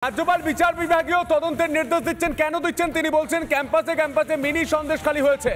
রাজ্যপাল বিচার বিভাগীয় তদন্তের নির্দেশ দিচ্ছেন। কেন দিচ্ছেন তিনি বলছেন ক্যাম্পাসে ক্যাম্পাসে মিনি সন্দেশখালী হয়েছে।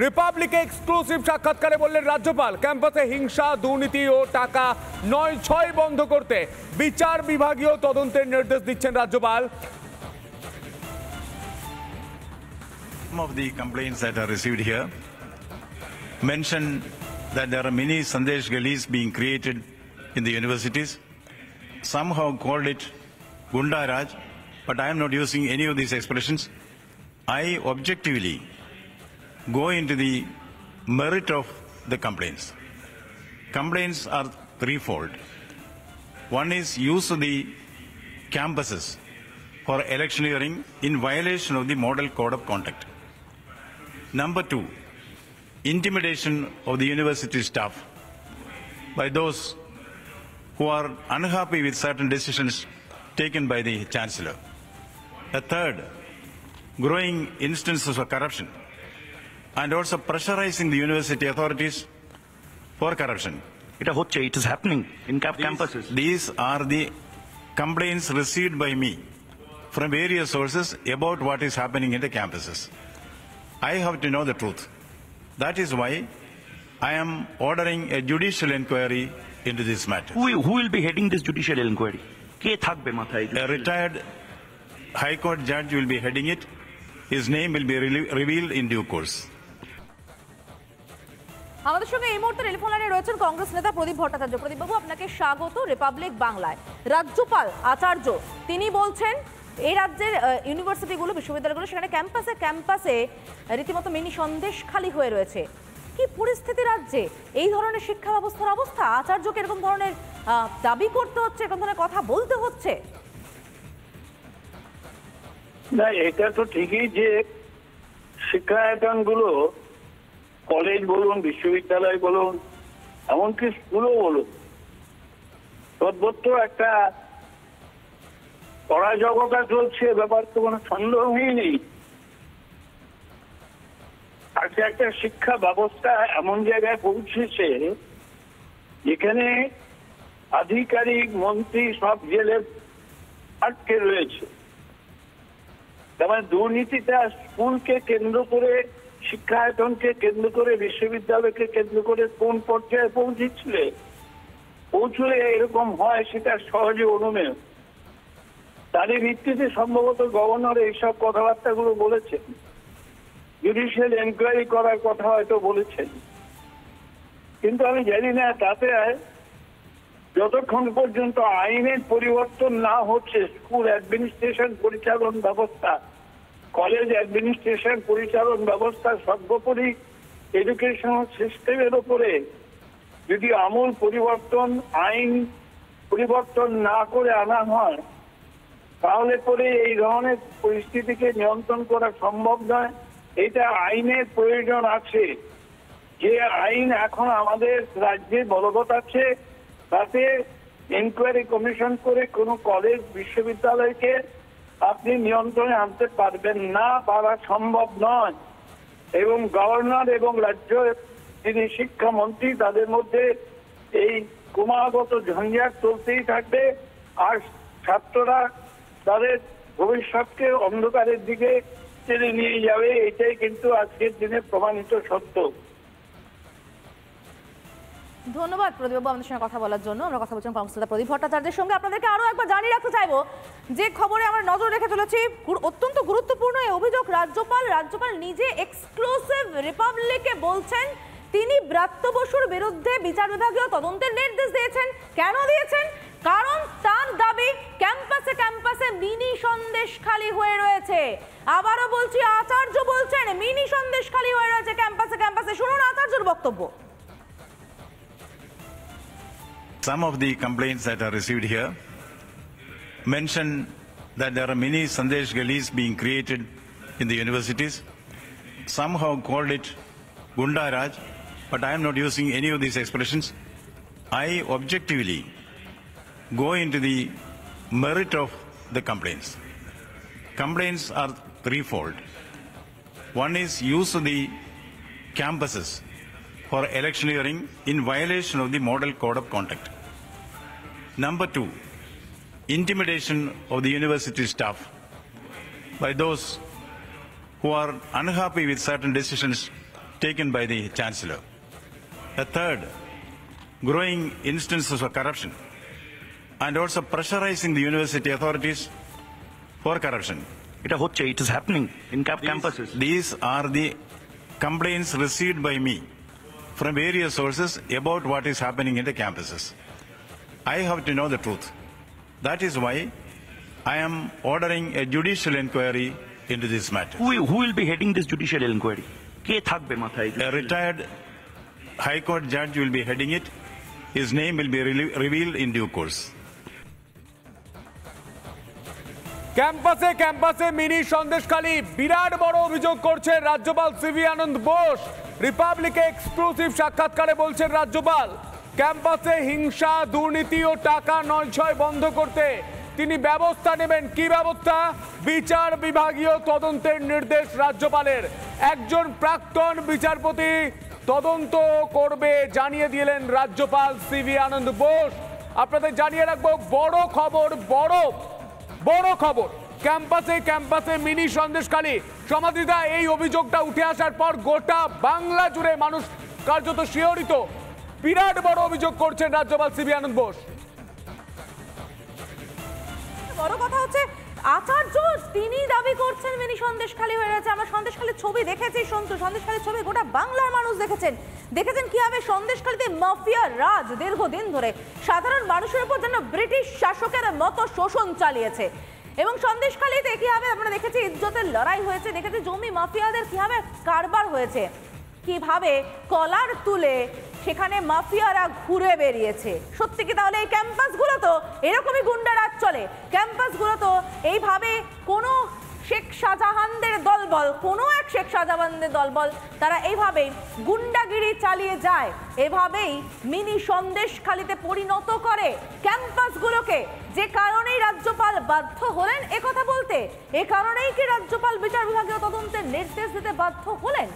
রিপাবলিকে এক্সক্লুসিভ সাক্ষাৎকারে বললেন রাজ্যপাল ক্যাম্পাসে হিংসা দুর্নীতি ও টাকা নয় ছয় বন্ধ করতে বিচার বিভাগীয় তদন্তের নির্দেশ দিচ্ছেন রাজ্যপাল। Some of the complaints that are received here mention that there are many Sandesh Galis being created in the universities. Some have called it Gunda Raj, but I am not using any of these expressions. I objectively go into the merit of the complaints. Complaints are threefold. One is use of the campuses for electioneering in violation of the Model Code of Conduct. Number two, intimidation of the university staff by those who are unhappy with certain decisions taken by the Chancellor. The third, growing instances of corruption and also pressurizing the university authorities for corruption. It is happening in campuses. These are the complaints received by me from various sources about what is happening in the campuses. I have to know the truth. That is why I am ordering a judicial inquiry into this matter. Who will be heading this judicial inquiry? A retired High Court judge will be heading it. His name will be revealed in due course. আমাদের সঙ্গে এই মুহূর্তে telephone লাইনে রয়েছেন কংগ্রেস নেতা প্রদীপ ভট্টাচার্য। প্রদীপ বাবু, আপনাকে স্বাগত Republic বাংলায়। রাজ্যপাল আচার্য তিনি বলছেন এই রাজ্যের ইউনিভার্সিটিগুলো বিশ্ববিদ্যালয়গুলো সেখানে ক্যাম্পাসে ক্যাম্পাসে রীতিমতো মিনি সন্দেশখালী হয়ে রয়েছে। কি পরিস্থিতি রাজ্যে? এই ধরনের শিক্ষা ব্যবস্থার অবস্থা, আচার্যকে এরকম ধরনের দাবি করতে হচ্ছে, এরকম ধরনের কথা বলতে হচ্ছে? না, এটা তো ঠিকই যে শিক্ষায়তনগুলো কলেজ বলুন, বিশ্ববিদ্যালয় বলুন, এমনকি স্কুলও বলুন, সর্বত্র একটা অরাজকতা চলছে, ব্যাপার তো কোনো সন্দেহই নেই। আজকে একটা শিক্ষা ব্যবস্থা এমন জায়গায় পৌঁছেছে যেখানে আধিকারিক মন্ত্রী সব জেলে আটকে রয়েছে। তারপরে দুর্নীতিটা স্কুলকে কেন্দ্র করে, শিক্ষায়তনকে কেন্দ্র করে, বিশ্ববিদ্যালয়কে কেন্দ্র করে কোন পর্যায়ে পৌঁছলে এরকম হয় সেটা সহজে অনুমেয়। তারই ভিত্তিতে সম্ভবত গভর্নর এইসব কথাবার্তাগুলো বলেছেন, জুডিশিয়াল এনকোয়ারি করার কথা হয়তো বলেছেন। কিন্তু আমি জানি না তাতে যতক্ষণ পর্যন্ত আইনের পরিবর্তন না হচ্ছে, স্কুল অ্যাডমিনিস্ট্রেশন পরিচালন ব্যবস্থা, কলেজ অ্যাডমিনিস্ট্রেশন পরিচালন ব্যবস্থা, সর্বোপরি এডুকেশনাল সিস্টেমের উপরে যদি আমূল পরিবর্তন, আইন পরিবর্তন না করে আনা হয়, তাহলে পরে এই ধরনের পরিস্থিতিকে নিয়ন্ত্রণ করা সম্ভব নয়। এটা আইনের প্রয়োজন আছে। যে আইন এখন আমাদের রাজ্যে বলবৎ আছে, তাতে এনকোয়ারি কমিশন করে কোনো কলেজ বিশ্ববিদ্যালয়কে আপনি নিয়ন্ত্রণে আনতে পারবেন না, পারা সম্ভব নয়। এবং গভর্নর এবং রাজ্য যিনি শিক্ষামন্ত্রী, তাদের মধ্যে এই ক্রমাগত ঝঞ্ঝাট চলতেই থাকবে। আর ছাত্ররা তাদের ভবিষ্যৎকে অন্ধকারের দিকে টেনে নিয়ে যাবে। এটাই কিন্তু আজকের দিনে প্রমাণিত সত্য। ধন্যবাদ প্রদীপবাবু আমাদের সঙ্গে কথা বলার জন্য। আমরা কথা বলছিলাম কংগ্রেস নেতা প্রদীপ ভট্টাচার্যের সঙ্গে। আপনাদেরকে আরো একবার জানিয়ে রাখতে চাইবো যে খবরে আমরা নজর রেখে চলেছি, অত্যন্ত গুরুত্বপূর্ণ এই অভিযোগ। রাজ্যপাল নিজে এক্সক্লুসিভ রিপাবলিকে বলছেন তিনি ব্রাত্য বসুর বিরুদ্ধে বিচার বিভাগীয় তদন্তের নির্দেশ দিয়েছেন। কেন দিয়েছেন? কারণ তার দাবি ক্যাম্পাসে ক্যাম্পাসে মিনি সন্দেশখালী হয়ে রয়েছে। আবারও বলছি, আচার্য বলছেন মিনি সন্দেশখালী হয়ে রয়েছে ক্যাম্পাসে ক্যাম্পাসে। শুনুন আচার্যর বক্তব্য। Some of the complaints that are received here mention that there are many Sandesh Galis being created in the universities. Some have called it Gunda Raj, but I am not using any of these expressions. I objectively go into the merit of the complaints. Complaints are threefold. One is use of the campuses for electioneering in violation of the Model Code of Conduct. Number two, intimidation of the university staff by those who are unhappy with certain decisions taken by the Chancellor. A third, growing instances of corruption and also pressurizing the university authorities for corruption. It is happening in campuses. These are the complaints received by me from various sources about what is happening in the campuses. I have to know the truth. That is why I am ordering a judicial inquiry into this matter. Who will be heading this judicial inquiry? কে থাকবে মাথায়? A retired High Court judge will be heading it. His name will be revealed in due course. ক্যাম্পাসে ক্যাম্পাসে mini Sandeshkhali বিরাট বড় অভিযোগ করছেন রাজ্যপাল CV আনন্দ Bose. রিপাবলিকে exclusive সাক্ষাৎকারে বলছেন রাজ্যপাল ক্যাম্পাসে হিংসা দুর্নীতি ও টাকা নয়ছয় বন্ধ করতে তিনি ব্যবস্থা নেবেন। কি ব্যবস্থা? বিচার বিভাগীয় তদন্তের নির্দেশ রাজ্যপালের। একজন প্রাক্তন বিচারপতি তদন্ত করবে জানিয়ে দিলেন রাজ্যপাল সিভি আনন্দ বোস। আপনাদের জানিয়ে রাখবো বড় খবর, বড় খবর, ক্যাম্পাসে ক্যাম্পাসে মিনি সন্দেশখালী। সমাধিদা, এই অভিযোগটা উঠে আসার পর গোটা বাংলা জুড়ে মানুষ কার্যত শিহরিত। বিরাট বড় অভিযোগ করছেন রাজ্যপাল সিভি আনন্দ বোস। বড় কথা হচ্ছে আচার্য তিনি দাবি করছেন মিনি সন্দেশখালী হয়ে গেছে। আমরা সন্দেশখালীর ছবি দেখেছি, সন্দেশখালীর ছবি গোটা বাংলার মানুষ দেখেছেন কিভাবে সন্দেশখালীতে মাফিয়া রাজ দীর্ঘদিন ধরে সাধারণ মানুষের উপর যেন ব্রিটিশ শাসকের মতো শোষণ চালিয়েছে। এবং সন্দেশখালীতে কিভাবে আমরা দেখেছি ইজ্জতের লড়াই হয়েছে, দেখেছি জমি মাফিয়াদের কিভাবে কারবার হয়েছে, কিভাবে কলার তুলে সেখানে মাফিয়ারা ঘুরে বেরিয়েছে। সত্যি কি তাহলে এই ক্যাম্পাসগুলো তো এরকমই গুন্ডারাজ চলে? ক্যাম্পাসগুলো তো এইভাবে কোনো শেখ শাহজাহানদের দলবল, কোনো এক শেখ শাহজাহানদের দলবল তারা এইভাবেই গুন্ডাগিরি চালিয়ে যায়, এভাবেই মিনি সন্দেশখালীতে পরিণত করে ক্যাম্পাসগুলোকে। যে কারণেই রাজ্যপাল বাধ্য হলেন একথা বলতে, এ কারণেই কি রাজ্যপাল বিচার বিভাগীয় তদন্তের নির্দেশ দিতে বাধ্য হলেন?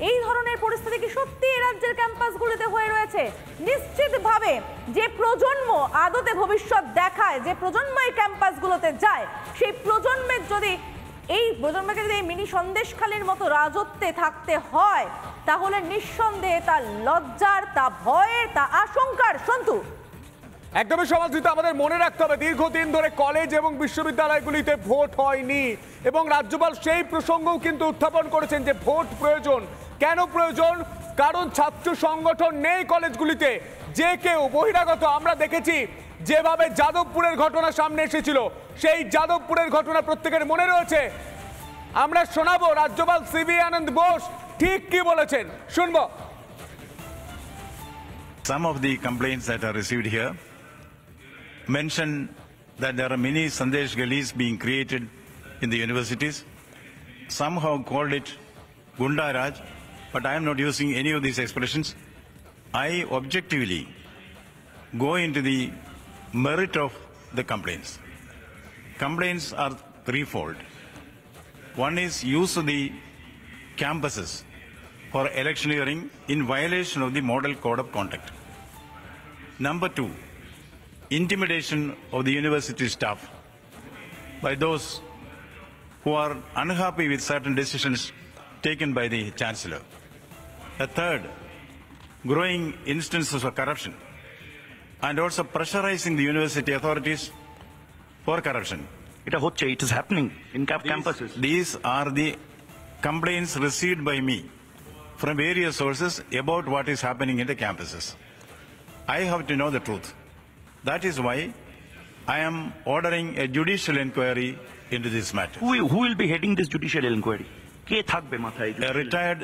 এই ধরনের পরিস্থিতি কি সত্যি রাজ্যের ক্যাম্পাসগুলোতে হয়ে রয়েছে? নিশ্চিতভাবে যে প্রজন্ম আদতে ভবিষ্যৎ দেখায়, যে প্রজন্ম এই ক্যাম্পাসগুলোতে যায়, সেই প্রজন্মের যদি এই প্রজন্মকে যদি এই মিনি সন্দেশখালীর মতো রাজত্বে থাকতে হয়, তাহলে নিঃসন্দেহে তা লজ্জার, তা ভয়ের, তা আশঙ্কার। সন্তু, একদমই সমাদৃত। আমাদের মনে রাখতে হবে দীর্ঘদিন ধরে কলেজ এবং বিশ্ববিদ্যালয়গুলিতে ভোট হয়নি এবং রাজ্যপাল সেই প্রসঙ্গও কিন্তু উত্থাপন করেছেন যে ভোট প্রয়োজন। কেন প্রয়োজন? কারণ ছাত্র সংগঠন নেই কলেজগুলিতে। যে কেউ বহিরাগত, আমরা দেখেছি যেভাবে যাদবপুরের ঘটনা সামনে এসেছিল, সেই যাদবপুরের ঘটনা প্রত্যেকের মনে রয়েছে। আমরা শোনাবো রাজ্যপাল সিভি আনন্দ বোস ঠিক কি বলেছেন, শুনবো। Some of the complaints that are received here mention that there are many Sandesh Galis being created in the universities. Some have called it Gunda Raj, but I am not using any of these expressions. I objectively go into the merit of the complaints. Complaints are threefold. One is use of the campuses for electioneering in violation of the Model Code of Conduct. Number two, intimidation of the university staff by those who are unhappy with certain decisions taken by the Chancellor. A third, growing instances of corruption and also pressurizing the university authorities for corruption. It is happening in campuses. These are the complaints received by me from various sources about what is happening in the campuses. I have to know the truth. That is why I am ordering a judicial inquiry into this matter. Who will be heading this judicial inquiry? কে থাকবে মাথায়? A retired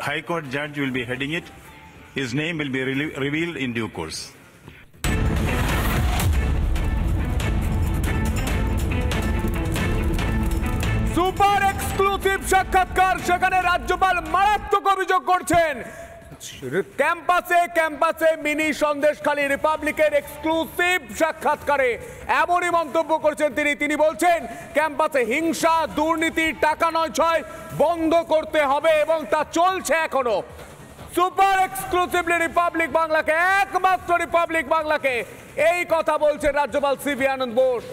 High Court judge will be heading it. His name will be revealed in due course. Super exclusive সাক্ষাৎকার, সেখানে রাজ্যপাল মারাত্মক অভিযোগ করছেন ক্যাম্পাসে ক্যাম্পাসে মিনি সন্দেশখালী। রিপাবলিকের এক্সক্লুসিভ সাক্ষাৎকারে এমনই মন্তব্য করছেন তিনি বলছেন ক্যাম্পাসে হিংসা দুর্নীতি টাকা নয় ছয় বন্ধ করতে হবে এবং তা চলছে এখনো। সুপার এক্সক্লুসিভলি রিপাবলিক বাংলাকে, একমাত্র রিপাবলিক বাংলাকে এই কথা বলছেন রাজ্যপাল সিভি আনন্দ বোস।